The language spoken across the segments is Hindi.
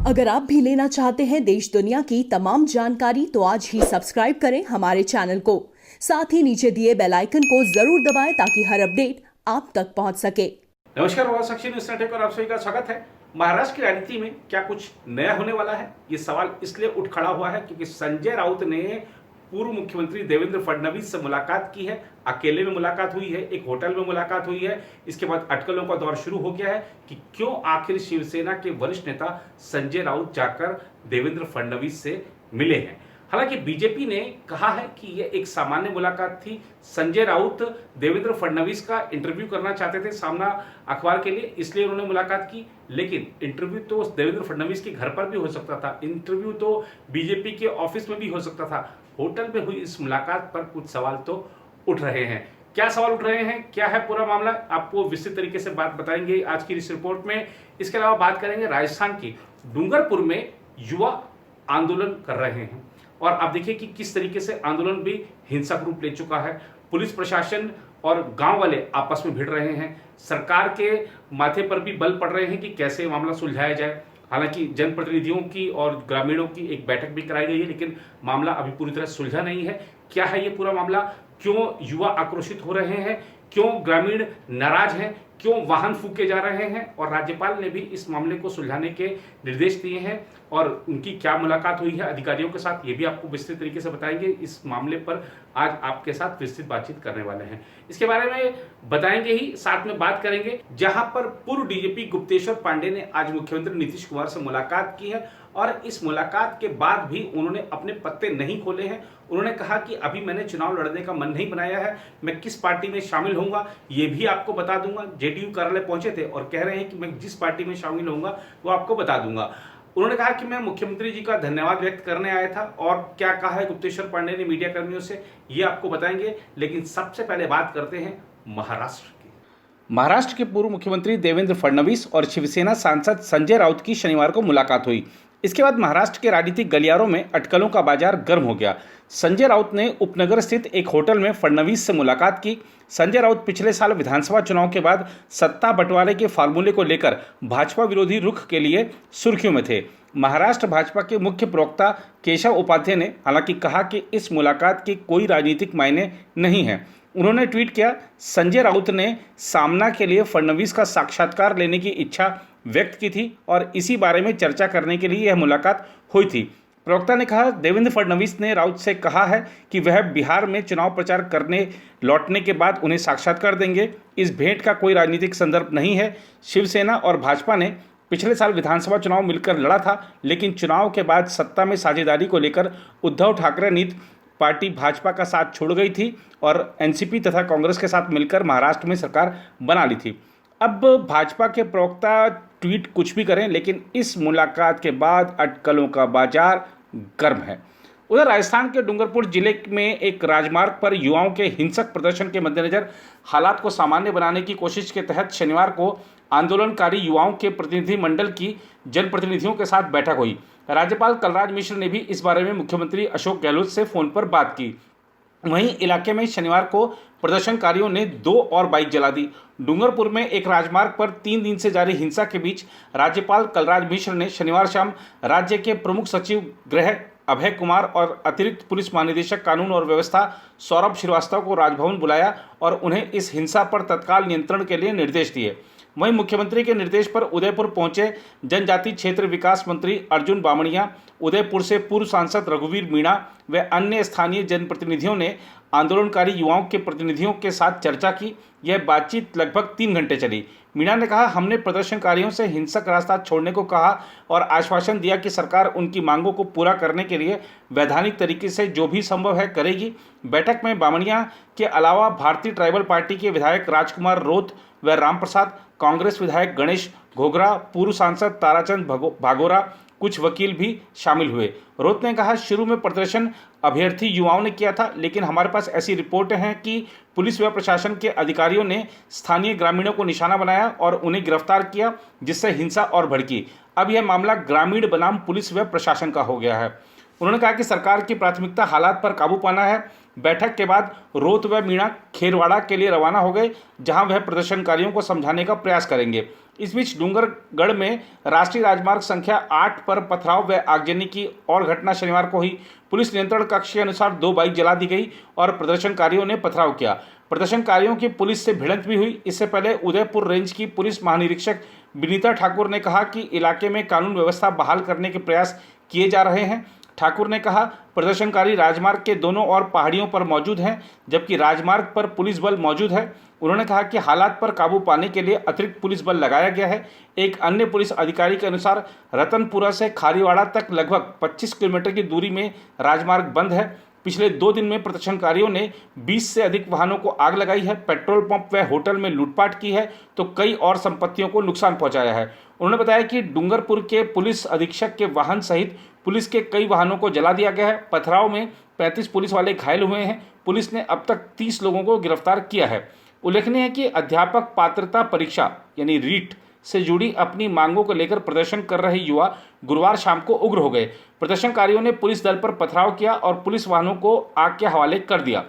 अगर आप भी लेना चाहते हैं देश दुनिया की तमाम जानकारी तो आज ही सब्सक्राइब करें हमारे चैनल को। साथ ही नीचे दिए बेल आइकन को जरूर दबाएं ताकि हर अपडेट आप तक पहुंच सके। नमस्कार, साक्षी न्यूज़ नेटवर्क और आप सभी का स्वागत है। महाराष्ट्र की राजनीति में क्या कुछ नया होने वाला है, ये सवाल इसलिए उठ खड़ा हुआ है क्योंकि संजय राउत ने पूर्व मुख्यमंत्री देवेंद्र फडणवीस से मुलाकात की है। अकेले में मुलाकात हुई है, एक होटल में मुलाकात हुई है। इसके बाद अटकलों का दौर शुरू हो गया है कि क्यों आखिर शिवसेना के वरिष्ठ नेता संजय राउत जाकर देवेंद्र फडणवीस से मिले हैं। हालांकि बीजेपी ने कहा है कि यह एक सामान्य मुलाकात थी। संजय राउत देवेंद्र फडणवीस का इंटरव्यू करना चाहते थे सामना अखबार के लिए, इसलिए उन्होंने मुलाकात की। लेकिन इंटरव्यू तो देवेंद्र फडणवीस के घर पर भी हो सकता था, इंटरव्यू तो बीजेपी के ऑफिस में भी हो सकता था। होटल में हुई इस मुलाकात पर कुछ सवाल तो उठ रहे हैं। क्या सवाल उठ रहे हैं, क्या है पूरा मामला, आपको विस्तृत तरीके से बात बताएंगे आज की इस रिपोर्ट में। इसके अलावा बात करेंगे राजस्थान की डूंगरपुर में युवा आंदोलन कर रहे हैं और आप देखिए कि किस तरीके से आंदोलन भी हिंसक रूप ले चुका है। पुलिस प्रशासन और गांव वाले आपस में भिड़ रहे हैं। सरकार के माथे पर भी बल पड़ रहे हैं कि कैसे मामला सुलझाया जाए। हालांकि जनप्रतिनिधियों की और ग्रामीणों की एक बैठक भी कराई गई है, लेकिन मामला अभी पूरी तरह सुलझा नहीं है। क्या है ये पूरा मामला, क्यों युवा आक्रोशित हो रहे हैं, क्यों ग्रामीण नाराज हैं, क्यों वाहन फूके जा रहे हैं, और राज्यपाल ने भी इस मामले को सुलझाने के निर्देश दिए हैं और उनकी क्या मुलाकात हुई है अधिकारियों के साथ, ये भी आपको विस्तृत तरीके से बताएंगे। इस मामले पर आज आपके साथ विस्तृत बातचीत करने वाले हैं, इसके बारे में बताएंगे ही, साथ में बात करेंगे। जहां पर पूर्व डीजीपी गुप्तेश्वर पांडे ने आज मुख्यमंत्री नीतीश कुमार से मुलाकात की है और इस मुलाकात के बाद भी उन्होंने अपने पत्ते नहीं खोले हैं। उन्होंने कहा कि अभी मैंने चुनाव लड़ने का मन नहीं बनाया है, मैं किस पार्टी में शामिल होऊंगा ये भी आपको बता दूंगा। जेडीयू कार्यालय पहुंचे थे और कह रहे हैं कि मैं जिस पार्टी में शामिल होऊंगा वो आपको बता दूंगा। उन्होंने कहा कि मैं मुख्यमंत्री जी का धन्यवाद व्यक्त करने आया था और क्या कहा है गुप्तेश्वर पांडे ने मीडिया कर्मियों से, ये आपको बताएंगे। लेकिन सबसे पहले बात करते हैं महाराष्ट्र की। महाराष्ट्र के पूर्व मुख्यमंत्री देवेंद्र फडणवीस और शिवसेना सांसद संजय राउत की शनिवार को मुलाकात हुई। इसके बाद महाराष्ट्र के राजनीतिक गलियारों में अटकलों का बाजार गर्म हो गया। संजय राउत ने उपनगर स्थित एक होटल में फडणवीस से मुलाकात की। संजय राउत पिछले साल विधानसभा चुनाव के बाद सत्ता बंटवारे के फार्मूले को लेकर भाजपा विरोधी रुख के लिए सुर्खियों में थे। महाराष्ट्र भाजपा के मुख्य प्रवक्ता केशव उपाध्याय ने हालांकि कहा कि इस मुलाकात के कोई राजनीतिक मायने नहीं है। उन्होंने ट्वीट किया, संजय राउत ने सामना के लिए फडणवीस का साक्षात्कार लेने की इच्छा व्यक्त की थी और इसी बारे में चर्चा करने के लिए यह मुलाकात हुई थी। प्रवक्ता ने कहा, देवेंद्र फडणवीस ने राउत से कहा है कि वह बिहार में चुनाव प्रचार करने लौटने के बाद उन्हें साक्षात्कार देंगे। इस भेंट का कोई राजनीतिक संदर्भ नहीं है। शिवसेना और भाजपा ने पिछले साल विधानसभा चुनाव मिलकर लड़ा था, लेकिन चुनाव के बाद सत्ता में साझेदारी को लेकर उद्धव ठाकरे नीत पार्टी भाजपा का साथ छोड़ गई थी और एनसीपी तथा कांग्रेस के साथ मिलकर महाराष्ट्र में सरकार बना ली थी। अब भाजपा के प्रवक्ता ट्वीट कुछ भी करें, लेकिन इस मुलाकात के बाद अटकलों का बाजार गर्म है। उधर राजस्थान के डूंगरपुर जिले में एक राजमार्ग पर युवाओं के हिंसक प्रदर्शन के मद्देनजर हालात को सामान्य बनाने की कोशिश के तहत शनिवार को आंदोलनकारी युवाओं के प्रतिनिधि मंडल की जनप्रतिनिधियों के साथ बैठक हुई। राज्यपाल कलराज मिश्र ने भी इस बारे में मुख्यमंत्री अशोक गहलोत से फोन पर बात की। वहीं इलाके में शनिवार को प्रदर्शनकारियों ने 2 और बाइक जला दी। डूंगरपुर में एक राजमार्ग पर 3 दिन से जारी हिंसा के बीच राज्यपाल कलराज मिश्र ने शनिवार शाम राज्य के प्रमुख सचिव गृह अभय कुमार और अतिरिक्त पुलिस महानिदेशक कानून और व्यवस्था सौरभ श्रीवास्तव को राजभवन बुलाया और उन्हें इस हिंसा पर तत्काल नियंत्रण के लिए निर्देश दिए। वहीं मुख्यमंत्री के निर्देश पर उदयपुर पहुंचे जनजाति क्षेत्र विकास मंत्री अर्जुन बामणिया, उदयपुर से पूर्व सांसद रघुवीर मीणा व अन्य स्थानीय जनप्रतिनिधियों ने आंदोलनकारी युवाओं के प्रतिनिधियों के साथ चर्चा की। यह बातचीत लगभग 3 घंटे चली। मीणा ने कहा, हमने प्रदर्शनकारियों से हिंसक रास्ता छोड़ने को कहा और आश्वासन दिया कि सरकार उनकी मांगों को पूरा करने के लिए वैधानिक तरीके से जो भी संभव है करेगी। बैठक में बामणिया के अलावा भारतीय ट्राइबल पार्टी के विधायक राजकुमार रोत व रामप्रसाद, कांग्रेस विधायक गणेश घोगरा, पूर्व सांसद ताराचंद भागोरा, कुछ वकील भी शामिल हुए। रोत ने कहा, शुरू में प्रदर्शन अभ्यर्थी युवाओं ने किया था, लेकिन हमारे पास ऐसी रिपोर्टें हैं कि पुलिस व प्रशासन के अधिकारियों ने स्थानीय ग्रामीणों को निशाना बनाया और उन्हें गिरफ्तार किया, जिससे हिंसा और भड़की। अब यह मामला ग्रामीण बनाम पुलिस व प्रशासन का हो गया है। उन्होंने कहा कि सरकार की प्राथमिकता हालात पर काबू पाना है। बैठक के बाद रोत व मीणा खेरवाड़ा के लिए रवाना हो गए, जहां वह प्रदर्शनकारियों को समझाने का प्रयास करेंगे। इस बीच डूंगरगढ़ में राष्ट्रीय राजमार्ग संख्या 8 पर पथराव व आगजनी की और घटना शनिवार को हुई। पुलिस नियंत्रण कक्ष के अनुसार 2 बाइक जला दी गई और प्रदर्शनकारियों ने पथराव किया। प्रदर्शनकारियों की पुलिस से भिड़ंत भी हुई। इससे पहले उदयपुर रेंज की पुलिस महानिरीक्षक विनीता ठाकुर ने कहा कि इलाके में कानून व्यवस्था बहाल करने के प्रयास किए जा रहे हैं। ठाकुर ने कहा, प्रदर्शनकारी राजमार्ग के दोनों ओर पहाड़ियों पर मौजूद हैं, जबकि राजमार्ग पर पुलिस बल मौजूद है। उन्होंने कहा कि हालात पर काबू पाने के लिए अतिरिक्त पुलिस बल लगाया गया है। एक अन्य पुलिस अधिकारी के अनुसार रतनपुरा से खारीवाड़ा तक लगभग 25 किलोमीटर की दूरी में राजमार्ग बंद है। पिछले 2 दिन में प्रदर्शनकारियों ने 20 से अधिक वाहनों को आग लगाई है, पेट्रोल पंप व होटल में लूटपाट की है, तो कई और संपत्तियों को नुकसान पहुंचाया है। उन्होंने बताया कि डूंगरपुर के पुलिस अधीक्षक के वाहन सहित पुलिस के कई वाहनों को जला दिया गया है। पथराव में 35 पुलिस वाले घायल हुए हैं। पुलिस ने अब तक 30 लोगों को गिरफ्तार किया है। उल्लेखनीय है कि अध्यापक पात्रता परीक्षा यानी रीट से जुड़ी अपनी मांगों को लेकर प्रदर्शन कर रहे युवा गुरुवार शाम को उग्र हो गए। प्रदर्शनकारियों ने पुलिस दल पर पथराव किया और पुलिस वाहनों को आग के हवाले कर दिया।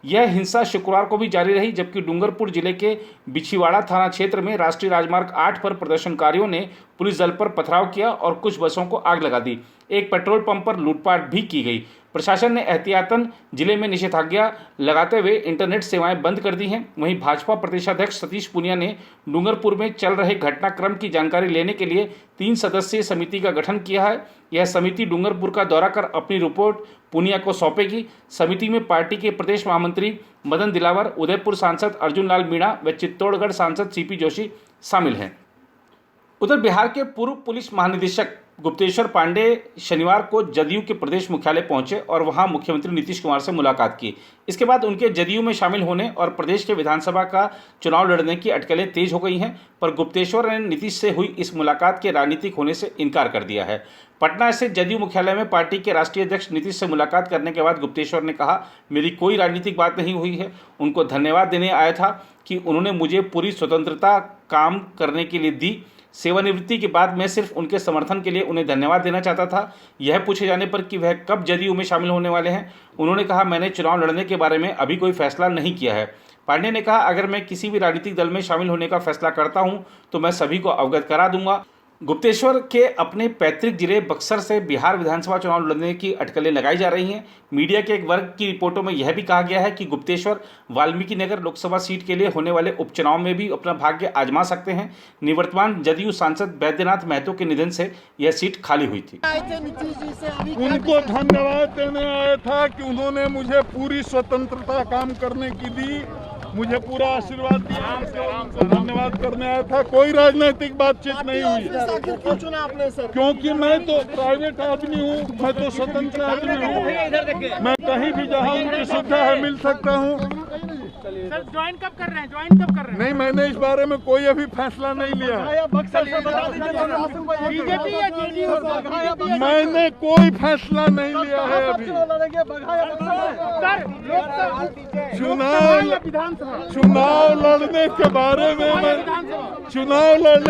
यह हिंसा शुक्रवार को भी जारी रही, जबकि डूंगरपुर जिले के बिछीवाड़ा थाना क्षेत्र में राष्ट्रीय राजमार्ग 8 पर प्रदर्शनकारियों ने पुलिस दल पर पथराव किया और कुछ बसों को आग लगा दी। एक पेट्रोल पंप पर लूटपाट भी की गई। प्रशासन ने एहतियातन जिले में निषेधाज्ञा लगाते हुए इंटरनेट सेवाएं बंद कर दी हैं। वहीं भाजपा प्रदेशाध्यक्ष सतीश पूनिया ने डूंगरपुर में चल रहे घटनाक्रम की जानकारी लेने के लिए 3 सदस्यीय समिति का गठन किया है। यह समिति डूंगरपुर का दौरा कर अपनी रिपोर्ट पूनिया को सौंपेगी। समिति में पार्टी के प्रदेश महामंत्री मदन दिलावर, उदयपुर सांसद अर्जुन लाल मीणा व चित्तौड़गढ़ सांसद सीपी जोशी शामिल हैं। उधर बिहार के पूर्व पुलिस महानिदेशक गुप्तेश्वर पांडेय शनिवार को जदयू के प्रदेश मुख्यालय पहुंचे और वहां मुख्यमंत्री नीतीश कुमार से मुलाकात की। इसके बाद उनके जदयू में शामिल होने और प्रदेश के विधानसभा का चुनाव लड़ने की अटकलें तेज हो गई हैं, पर गुप्तेश्वर ने नीतीश से हुई इस मुलाकात के राजनीतिक होने से इनकार कर दिया है। पटना स्थित जदयू मुख्यालय में पार्टी के राष्ट्रीय अध्यक्ष नीतीश से मुलाकात करने के बाद गुप्तेश्वर ने कहा, मेरी कोई राजनीतिक बात नहीं हुई है। उनको धन्यवाद देने आया था कि उन्होंने मुझे पूरी स्वतंत्रता काम करने के लिए दी। सेवानिवृत्ति के बाद मैं सिर्फ उनके समर्थन के लिए उन्हें धन्यवाद देना चाहता था। यह पूछे जाने पर कि वह कब जदयू में शामिल होने वाले हैं, उन्होंने कहा, मैंने चुनाव लड़ने के बारे में अभी कोई फैसला नहीं किया है। पांडे ने कहा, अगर मैं किसी भी राजनीतिक दल में शामिल होने का फैसला करता हूं तो मैं सभी को अवगत करा दूंगा। गुप्तेश्वर के अपने पैतृक जिले बक्सर से बिहार विधानसभा चुनाव लड़ने की अटकलें लगाई जा रही हैं। मीडिया के एक वर्ग की रिपोर्टों में यह भी कहा गया है कि गुप्तेश्वर वाल्मीकि नगर लोकसभा सीट के लिए होने वाले उपचुनाव में भी अपना भाग्य आजमा सकते हैं। निवर्तमान जदयू सांसद बैद्यनाथ महतो के निधन से यह सीट खाली हुई थी। उनको धन्यवाद देने आया था कि उन्होंने मुझे पूरी स्वतंत्रता काम करने की दी, मुझे पूरा आशीर्वाद दिया, धन्यवाद करने आया था। कोई राजनीतिक बातचीत नहीं हुई। क्यों चुना आपने सर? क्योंकि मैं तो प्राइवेट आदमी हूँ, मैं तो स्वतंत्र आदमी हूँ, मैं कहीं भी जहाँ उनकी सुविधा है मिल सकता हूँ। सर ज्वाइन कब कर रहे हैं? ज्वाइन कब कर रहे हैं? नहीं, मैंने इस बारे में कोई अभी फैसला नहीं लिया। बीजेपी या जेडीयू? मैंने कोई फैसला नहीं लिया है अभी। चुनाव लड़ने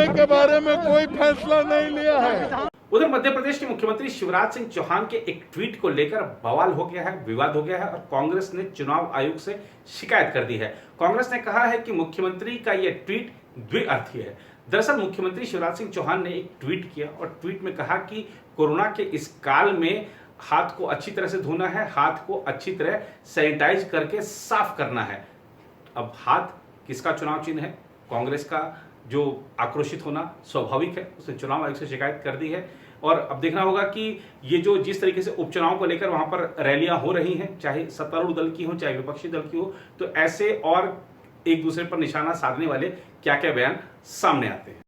के बारे में कोई फैसला नहीं लिया है। उधर मध्य प्रदेश के मुख्यमंत्री शिवराज सिंह चौहान के एक ट्वीट को लेकर बवाल हो गया है, विवाद हो गया है और कांग्रेस ने चुनाव आयोग से शिकायत कर दी है। कांग्रेस ने कहा है कि मुख्यमंत्री का यह ट्वीट द्विअर्थी है। दरअसल मुख्यमंत्री शिवराज सिंह चौहान ने एक ट्वीट किया और ट्वीट में कहा कि कोरोना के इस काल में हाथ को अच्छी तरह से धोना है, हाथ को अच्छी तरह सैनिटाइज करके साफ करना है। अब हाथ किसका चुनाव चिन्ह है? कांग्रेस का, जो आक्रोशित होना स्वाभाविक है। उसने चुनाव आयोग से शिकायत कर दी है और अब देखना होगा कि ये जो जिस तरीके से उपचुनाव को लेकर वहां पर रैलियां हो रही हैं, चाहे सत्तारूढ़ दल की हो चाहे विपक्षी दल की हो, तो ऐसे और एक दूसरे पर निशाना साधने वाले क्या क्या बयान सामने आते हैं।